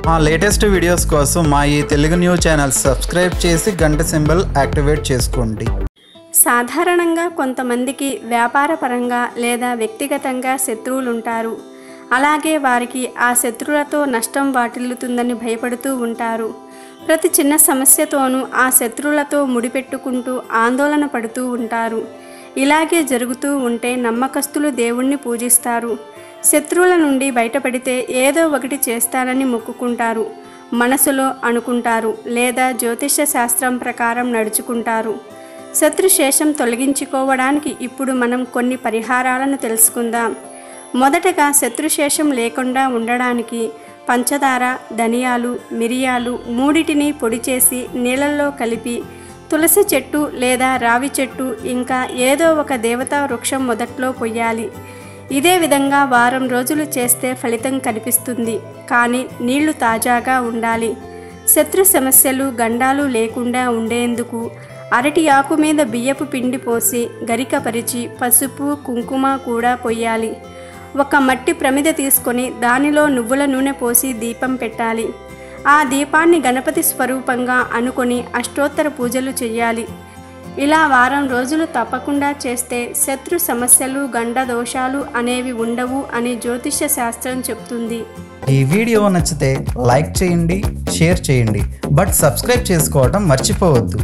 మా latest videos కోసం మా ఈ తెలుగు న్యూస్ ఛానల్ సబ్స్క్రైబ్ చేసి గంట సింబల్ యాక్టివేట్ చేసుకోండి. సాధారణంగా కొంతమందికి వ్యాపారపరంగా లేదా వ్యక్తిగతంగా శత్రువులు ఉంటారు. అలాగే వారికి ఆ శత్రువులతో నష్టం వాటిల్లుతుందని భయపడుతూ ఉంటారు. ప్రతి చిన్న సమస్యతోనూ ఆ శత్రువులతో ముడిపెట్టుకుంటూ ఆందోళన పడుతూ ఉంటారు. ఇలాగే జరుగుతూ ఉంటే నమ్మకస్తులు దేవుణ్ణి పూజిస్తారు. శత్రువుల నుండి బయటపడితే ఏదో ఒకటి చేస్తానని మొక్కుకుంటారు, మనసులో అనుకుంటారు లేదా జ్యోతిష శాస్త్రం ప్రకారం నడుచుకుంటారు. శత్రుశేషం తొలగించుకోవడానికి ఇప్పుడు మనం కొన్ని పరిహారాలను తెలుసుకుందాం. మొదటగా శత్రుశేషం లేకుండా ఉండడానికి పంచదార, ధనియాలు, మిరియాలు మూడిటిని పొడి చేసి నీళ్ళల్లో కలిపి తులసి చెట్టు లేదా రావి చెట్టు ఇంకా ఏదో ఒక దేవతా వృక్షం మొదట్లో పొయ్యాలి. ఇదే విధంగా వారం రోజులు చేస్తే ఫలితం కనిపిస్తుంది. కానీ నీళ్లు తాజాగా ఉండాలి. శత్రు సమస్యలు, గండాలు లేకుండా ఉండేందుకు అరటి ఆకు మీద బియ్యపు పిండి పోసి గరిక పరిచి పసుపు, కుంకుమ కూడా పొయ్యాలి. ఒక మట్టి ప్రమిద తీసుకొని దానిలో నువ్వుల నూనె పోసి దీపం పెట్టాలి. ఆ దీపాన్ని గణపతి స్వరూపంగా అనుకొని అష్టోత్తర పూజలు చెయ్యాలి. ఇలా వారం రోజులు తప్పకుండా చేస్తే శత్రు సమస్యలు, గండ దోషాలు అనేవి ఉండవు అని జ్యోతిష శాస్త్రం చెప్తుంది. ఈ వీడియో నచ్చితే లైక్ చేయండి, షేర్ చేయండి, బట్ సబ్స్క్రైబ్ చేసుకోవడం మర్చిపోవద్దు.